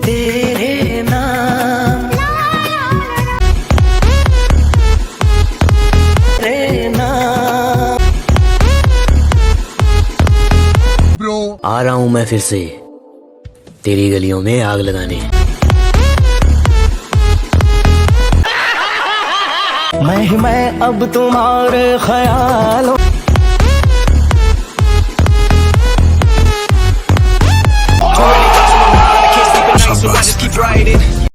तेरे नाम, तेरे नाम। आ रहा हूँ मैं फिर से तेरी गलियों में आग लगाने। मैं अब तुम्हारे ख्यालों